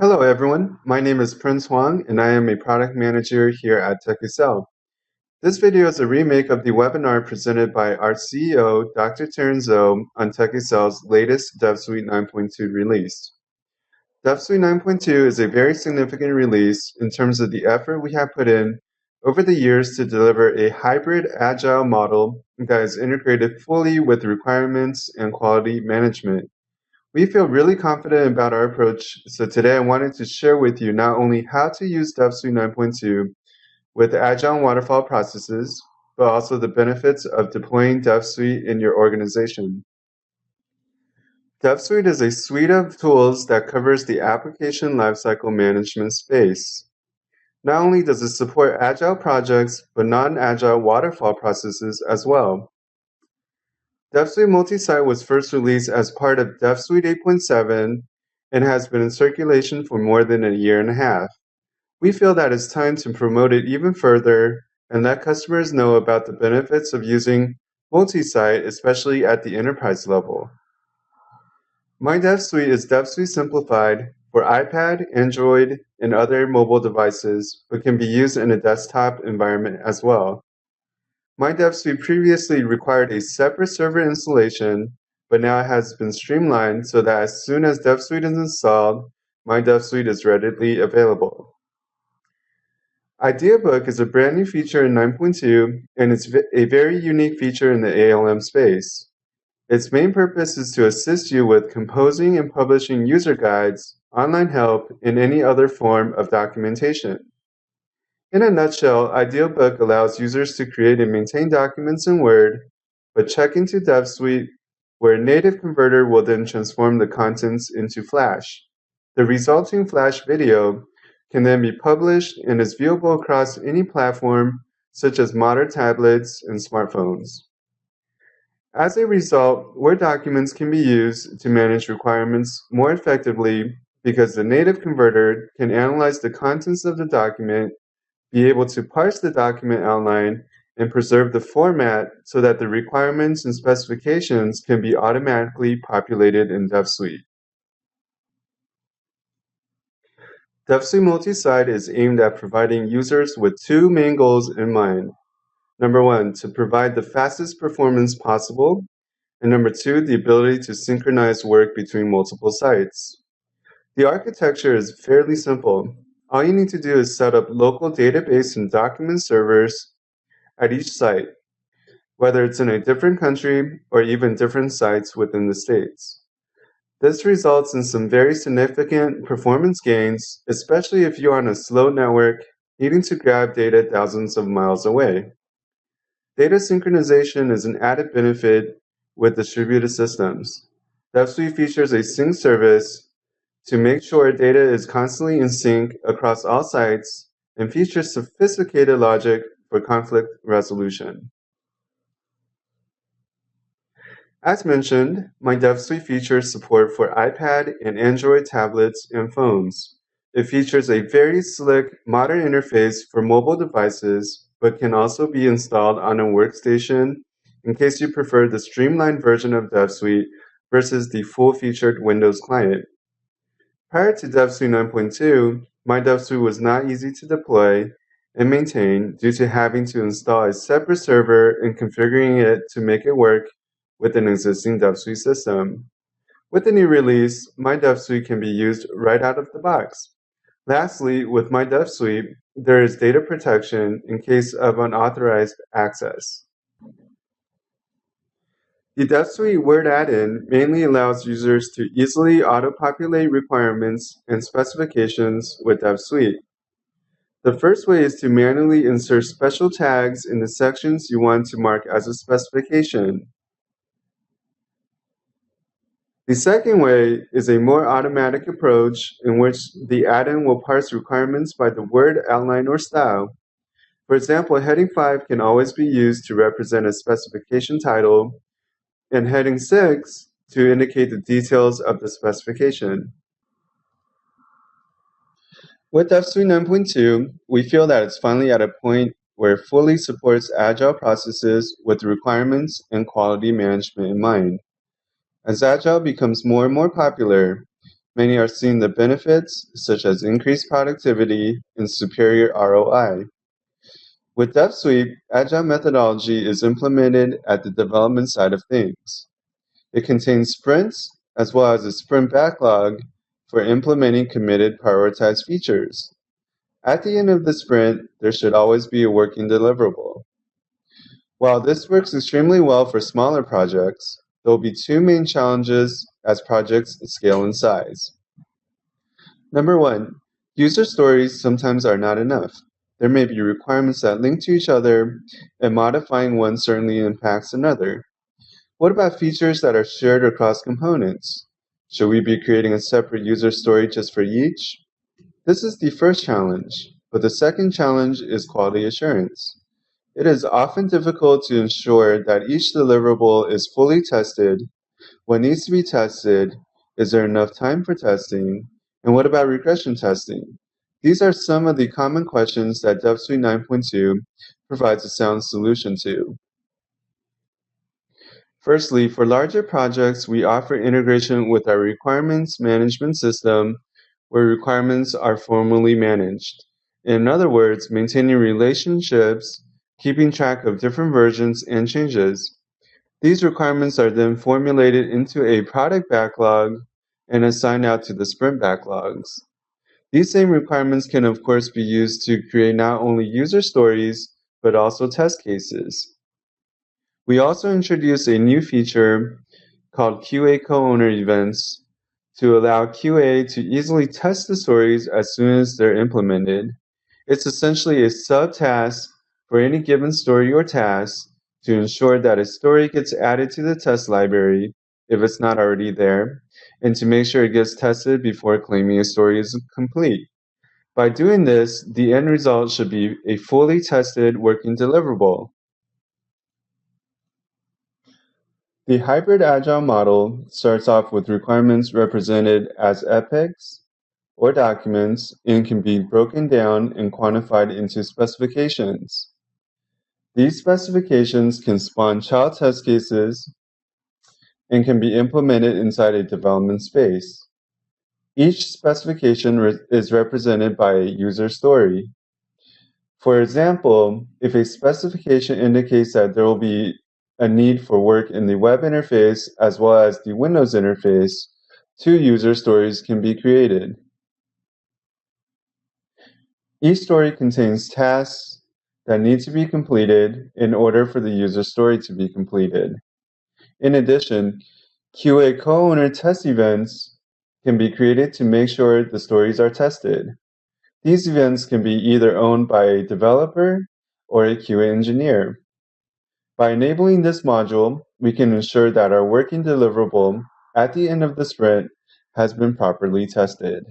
Hello everyone, my name is Prince Huang and I am a product manager here at TechExcel. This video is a remake of the webinar presented by our CEO, Dr. Terence Zhou, on TechExcel's latest DevSuite 9.2 release. DevSuite 9.2 is a very significant release in terms of the effort we have put in over the years to deliver a hybrid agile model that is integrated fully with requirements and quality management. We feel really confident about our approach, so today I wanted to share with you not only how to use DevSuite 9.2 with Agile and waterfall processes, but also the benefits of deploying DevSuite in your organization. DevSuite is a suite of tools that covers the application lifecycle management space. Not only does it support Agile projects, but non-Agile waterfall processes as well. DevSuite Multi-Site was first released as part of DevSuite 8.7 and has been in circulation for more than a year and a half. We feel that it's time to promote it even further and let customers know about the benefits of using multi-site, especially at the enterprise level. My DevSuite is DevSuite Simplified for iPad, Android, and other mobile devices, but can be used in a desktop environment as well. My DevSuite previously required a separate server installation, but now it has been streamlined so that as soon as DevSuite is installed, my DevSuite is readily available. IdeaBook is a brand new feature in 9.2, and it's a very unique feature in the ALM space. Its main purpose is to assist you with composing and publishing user guides, online help, and any other form of documentation. In a nutshell, IdealBook allows users to create and maintain documents in Word, but check into DevSuite, where a native converter will then transform the contents into Flash. The resulting Flash video can then be published and is viewable across any platform, such as modern tablets and smartphones. As a result, Word documents can be used to manage requirements more effectively because the native converter can analyze the contents of the document, be able to parse the document outline, and preserve the format so that the requirements and specifications can be automatically populated in DevSuite. DevSuite Multi-Site is aimed at providing users with two main goals in mind. Number one, to provide the fastest performance possible, and number two, the ability to synchronize work between multiple sites. The architecture is fairly simple. All you need to do is set up local database and document servers at each site, whether it's in a different country or even different sites within the States. This results in some very significant performance gains, especially if you're on a slow network needing to grab data thousands of miles away. Data synchronization is an added benefit with distributed systems. DevSuite features a sync service to make sure data is constantly in sync across all sites and features sophisticated logic for conflict resolution. As mentioned, my DevSuite features support for iPad and Android tablets and phones. It features a very slick, modern interface for mobile devices, but can also be installed on a workstation in case you prefer the streamlined version of DevSuite versus the full-featured Windows client. Prior to DevSuite 9.2, my DevSuite was not easy to deploy and maintain due to having to install a separate server and configuring it to make it work with an existing DevSuite system. With the new release, my DevSuite can be used right out of the box. Lastly, with my DevSuite, there is data protection in case of unauthorized access. The DevSuite Word add-in mainly allows users to easily auto-populate requirements and specifications with DevSuite. The first way is to manually insert special tags in the sections you want to mark as a specification. The second way is a more automatic approach in which the add-in will parse requirements by the word outline or style. For example, heading 5 can always be used to represent a specification title, and heading 6 to indicate the details of the specification. With DevSuite 9.2, we feel that it's finally at a point where it fully supports agile processes with requirements and quality management in mind. As agile becomes more and more popular, many are seeing the benefits, such as increased productivity and superior ROI. With DevSuite, Agile methodology is implemented at the development side of things. It contains sprints as well as a sprint backlog for implementing committed prioritized features. At the end of the sprint, there should always be a working deliverable. While this works extremely well for smaller projects, there will be two main challenges as projects scale in size. Number one, user stories sometimes are not enough. There may be requirements that link to each other, and modifying one certainly impacts another. What about features that are shared across components? Should we be creating a separate user story just for each? This is the first challenge, but the second challenge is quality assurance. It is often difficult to ensure that each deliverable is fully tested. What needs to be tested? Is there enough time for testing? And what about regression testing? These are some of the common questions that DevSuite 9.2 provides a sound solution to. Firstly, for larger projects, we offer integration with our requirements management system, where requirements are formally managed. In other words, maintaining relationships, keeping track of different versions and changes. These requirements are then formulated into a product backlog and assigned out to the sprint backlogs. These same requirements can of course be used to create not only user stories, but also test cases. We also introduced a new feature called QA co-owner events to allow QA to easily test the stories as soon as they're implemented. It's essentially a sub-task for any given story or task to ensure that a story gets added to the test library if it's not already there, and to make sure it gets tested before claiming a story is complete. By doing this, the end result should be a fully tested working deliverable. The hybrid agile model starts off with requirements represented as epics or documents and can be broken down and quantified into specifications. These specifications can spawn child test cases and can be implemented inside a development space. Each specification is represented by a user story. For example, if a specification indicates that there will be a need for work in the web interface as well as the Windows interface, two user stories can be created. Each story contains tasks that need to be completed in order for the user story to be completed. In addition, QA co-owner test events can be created to make sure the stories are tested. These events can be either owned by a developer or a QA engineer. By enabling this module, we can ensure that our working deliverable at the end of the sprint has been properly tested.